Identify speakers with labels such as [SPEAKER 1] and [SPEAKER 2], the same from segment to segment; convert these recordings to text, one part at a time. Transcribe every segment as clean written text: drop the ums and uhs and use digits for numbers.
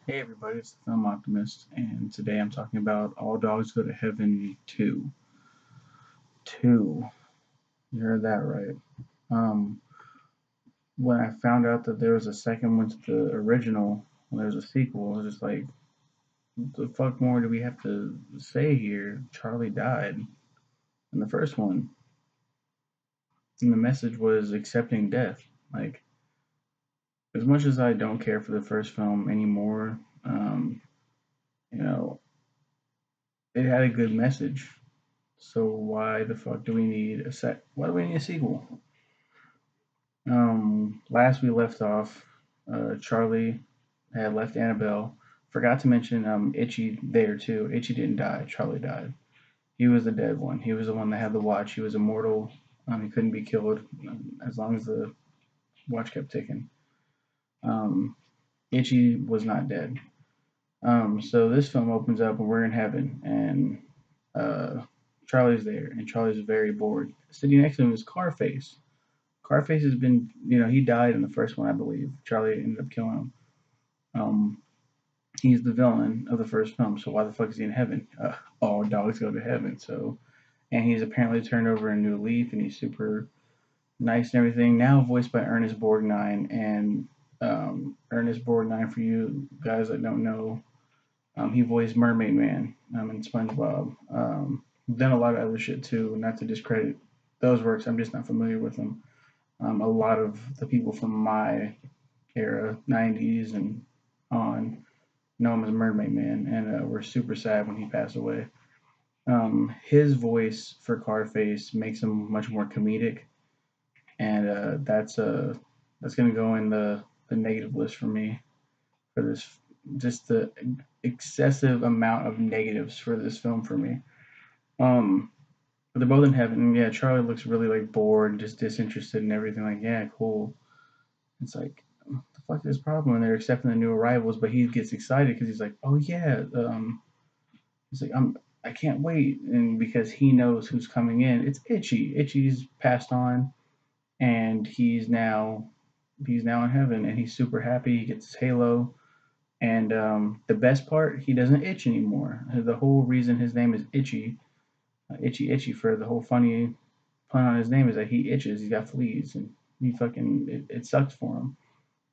[SPEAKER 1] Hey everybody, it's the Film Optimist, and today I'm talking about All Dogs Go to Heaven 2. 2. You heard that right. Um, when I found out that there was a second one to the original, when there was a sequel, I was just like, what the fuck more do we have to say here? Charlie died in the first one, and the message was accepting death. Like, as much as I don't care for the first film anymore, you know, it had a good message. So why the fuck do we need a set? Why do we need a sequel? Last we left off, Charlie had left Annabelle. Forgot to mention Itchy there too. Itchy didn't die. Charlie died. He was the dead one. He was the one that had the watch. He was immortal. He couldn't be killed as long as the watch kept ticking. Um, Itchy was not dead. So this film opens up and we're in heaven, and uh, Charlie's there, and Charlie's very bored. Sitting next to him is Carface. Carface has been, he died in the first one, I believe. Charlie ended up killing him. Um, he's the villain of the first film, so why the fuck is he in heaven? All dogs go to heaven. So, and he's apparently turned over a new leaf, and he's super nice and everything. Now voiced by Ernest Borgnine, and Ernest Borgnine, for you guys that don't know, he voiced Mermaid Man in SpongeBob. Done a lot of other shit too. Not to discredit those works, I'm just not familiar with them. A lot of the people from my era, 90s and on, know him as Mermaid Man, and we're super sad when he passed away. His voice for Carface makes him much more comedic, and that's gonna go in the negative list for me for this. Just the excessive amount of negatives for this film for me. Um, they're both in heaven. And yeah, Charlie looks really like bored, just disinterested and everything. Like, yeah, cool. It's like, what the fuck is his problem? And they're accepting the new arrivals, but he gets excited because he's like, oh yeah, he's like, I can't wait, and because he knows who's coming in, it's Itchy. Itchy's passed on, and he's now in heaven, and he's super happy. He gets his halo, and the best part, he doesn't itch anymore. The whole reason his name is Itchy, Itchy Itchy, for the whole funny pun on his name is that he itches. He's got fleas, and he fucking it sucks for him.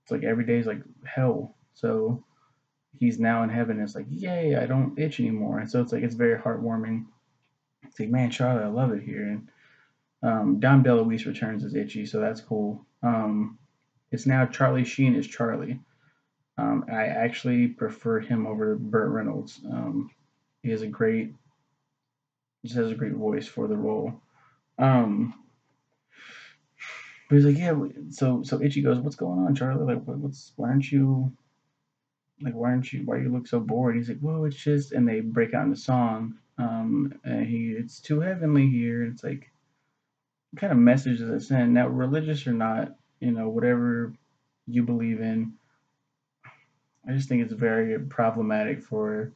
[SPEAKER 1] It's like every day is like hell. So he's now in heaven. It's like, yay, I don't itch anymore. And so it's like, it's very heartwarming. It's like, man, Charlotte, I love it here. And Dom DeLuise returns as Itchy, so that's cool. It's now Charlie Sheen as Charlie. I actually prefer him over Burt Reynolds. He has a great, just has a great voice for the role. Um, but he's like, yeah. So Itchy goes, what's going on, Charlie? Like, why aren't you why you look so bored? He's like, well, it's just, and they break out into song. And it's too heavenly here. It's like, what kind of message does it send? Now, religious or not, whatever you believe in, I just think it's very problematic for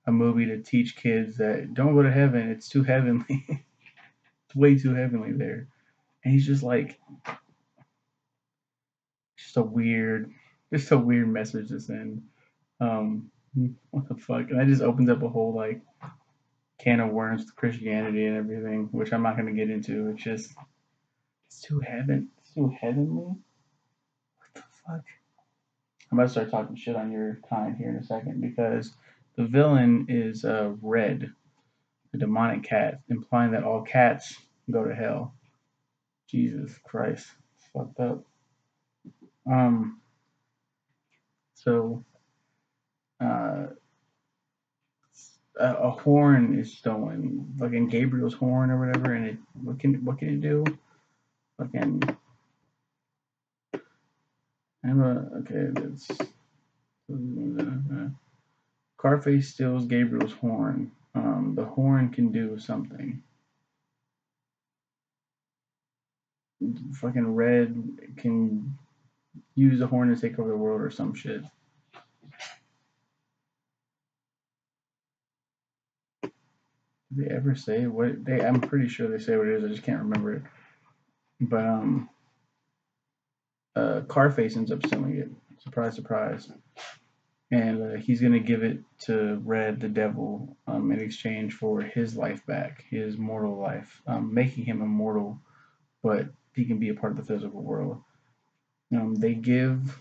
[SPEAKER 1] a movie to teach kids that don't go to heaven. It's too heavenly. It's way too heavenly there. And he's just like, just a weird, just a weird message to send. Um, what the fuck? And that just opens up a whole like can of worms to Christianity and everything, which I'm not going to get into. It's too heavenly. What the fuck? I'm about to start talking shit on your kind here in a second because the villain is Red, the demonic cat, implying that all cats go to hell. Jesus Christ, it's fucked up. Um, so uh, a horn is stolen, fucking Gabriel's horn or whatever, and what can it do? Fucking okay. That's Carface steals Gabriel's horn. The horn can do something. Fucking Red can use the horn to take over the world or some shit. Did they ever say what they? I'm pretty sure they say what it is. I just can't remember it. But Carface ends up stealing it. Surprise, surprise. and he's gonna give it to Red, the devil, in exchange for his life back, his mortal life, making him immortal, but he can be a part of the physical world. They give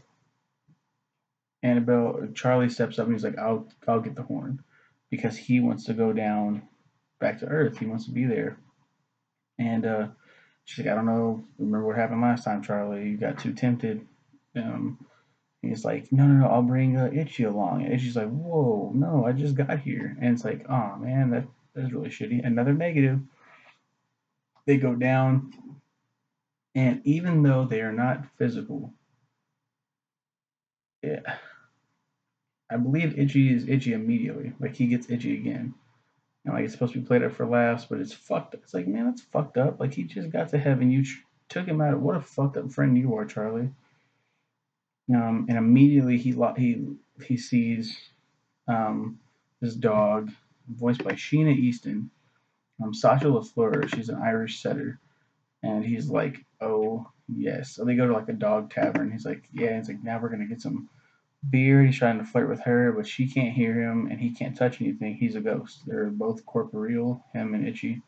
[SPEAKER 1] Annabelle. Charlie steps up and he's like, "I'll get the horn," because he wants to go down back to Earth. He wants to be there, and she's like, "I don't know. Remember what happened last time, Charlie? You got too tempted." Um, And he's like, no, no, no, I'll bring Itchy along. And Itchy's like, whoa, no, I just got here. And it's like, oh man, that's really shitty. Another negative. They go down, and even though they are not physical, yeah, I believe Itchy is Itchy immediately. Like he gets Itchy again. And like it's supposed to be played up for laughs, but it's fucked up. It's like, man, that's fucked up. Like he just got to heaven. You took him out. What a fucked up friend you are, Charlie. And immediately he sees this dog, voiced by Sheena Easton. Sasha LaFleur, she's an Irish setter, and he's like, "Oh yes." So they go to like a dog tavern. He's like, "Yeah." He's like, "Now we're gonna get some beer." He's trying to flirt with her, but she can't hear him, and he can't touch anything. He's a ghost. They're both corporeal, him and Itchy.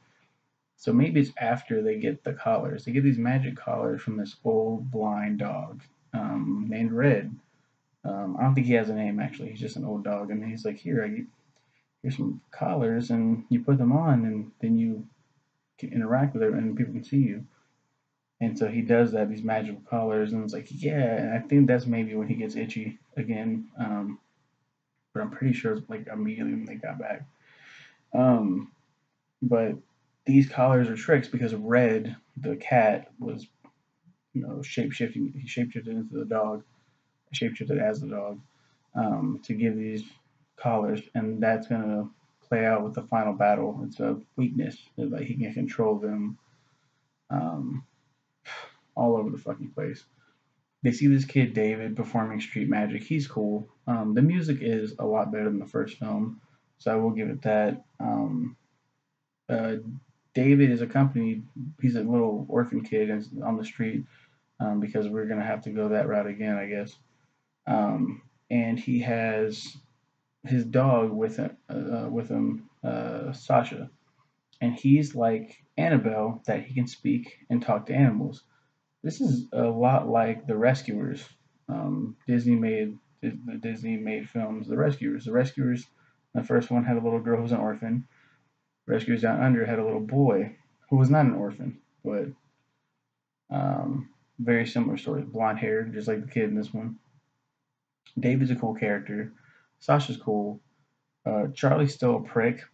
[SPEAKER 1] So maybe it's after they get the collars. They get these magic collars from this old blind dog named Red. I don't think he has a name actually. He's just an old dog, and he's like, "Here, here's some collars, and you put them on, and then you can interact with it, and people can see you." And so he does that, these magical collars, and it's like, yeah. And I think that's maybe when he gets Itchy again. But I'm pretty sure it's like immediately when they got back. Um, but these collars are tricks because Red, the cat, was shape shifting. He shapeshifted into the dog, shapeshifted as the dog, to give these collars, and that's gonna play out with the final battle. It's a weakness, like he can control them um, all over the fucking place. They see this kid David performing street magic. He's cool. The music is a lot better than the first film, so I will give it that. Uh, David is accompanied. He's a little orphan kid on the street because we're gonna have to go that route again, I guess. And he has his dog with him, Sasha, and he's like Annabelle that he can speak and talk to animals. This is a lot like The Rescuers. Disney made films. The Rescuers. The Rescuers. The first one had a little girl who was an orphan. Rescuers Down Under had a little boy who was not an orphan, but very similar story. Blonde hair, just like the kid in this one. David's a cool character. Sasha's cool. Charlie's still a prick,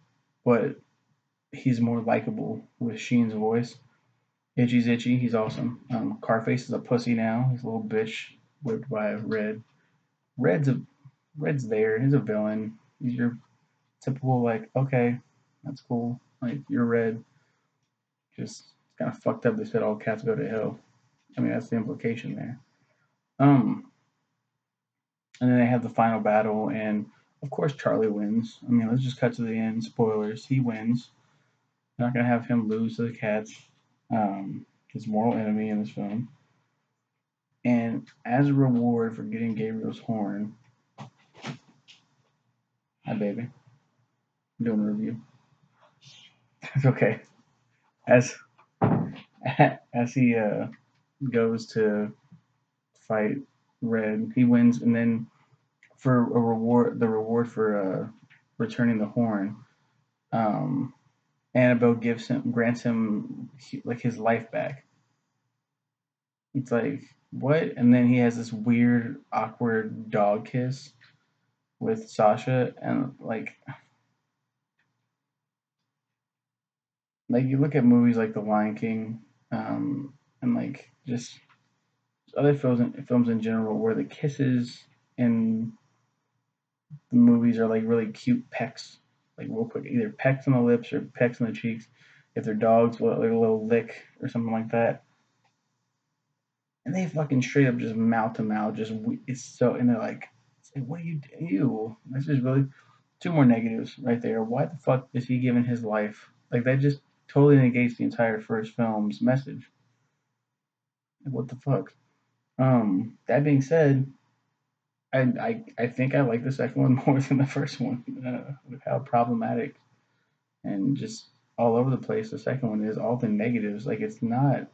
[SPEAKER 1] but he's more likable with Sheen's voice. Itchy's Itchy. He's awesome. Carface is a pussy now. He's a little bitch whipped by Red. Red's a Red's there. He's a villain. He's your typical like, okay, that's cool. Like you're Red. Just kind of fucked up. They said all cats go to hell. I mean that's the implication there. Um, and then they have the final battle, and of course Charlie wins. I mean, let's just cut to the end. Spoilers. He wins. They're not gonna have him lose to the cats. His mortal enemy in this film. And as a reward for getting Gabriel's horn, hi baby, I'm doing a review. It's okay. As as he goes to fight Red, he wins, and then for a reward, the reward for returning the horn, um, Annabelle grants him like his life back. It's like what? And then he has this weird, awkward dog kiss with Sasha, and like you look at movies like The Lion King, and like just other films in general where the kisses in the movies are like really cute pecks, like real quick, either pecks on the lips or pecks on the cheeks. If they're dogs, like a little lick or something like that, and they fucking straight up just mouth to mouth, just it's so, and they're like, what do you do? That's just really two more negatives right there. Why the fuck is he giving his life? Like that just totally negates the entire first film's message. Like, what the fuck? That being said, I think I like the second one more than the first one, with how problematic and just all over the place the second one is. All the negatives, like it's not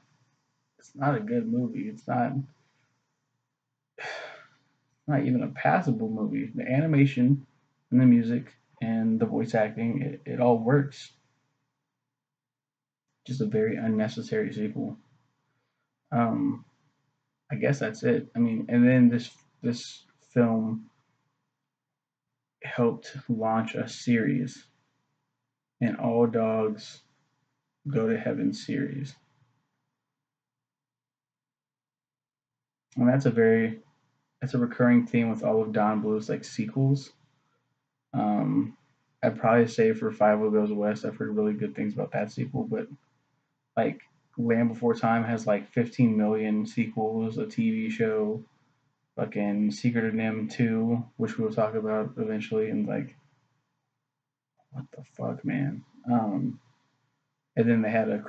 [SPEAKER 1] a good movie. It's not even a passable movie. The animation and the music and the voice acting, it all works. Just a very unnecessary sequel. Um, I guess that's it. I mean, and then this film helped launch a series, an All Dogs Go to Heaven series, and that's a recurring theme with all of Don Bluth's like sequels. Um, I'd probably say for Five Goes West, I've heard really good things about that sequel, but like Land Before Time has like 15 million sequels, a TV show, fucking Secret of Nim 2, which we'll talk about eventually, and like, what the fuck, man? And then they had a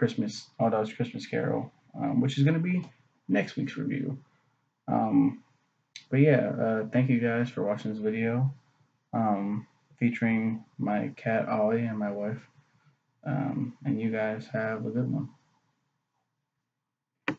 [SPEAKER 1] All Dogs Christmas Carol, which is going to be next week's review. Um, but yeah, thank you guys for watching this video, featuring my cat Ollie and my wife. And you guys have a good one.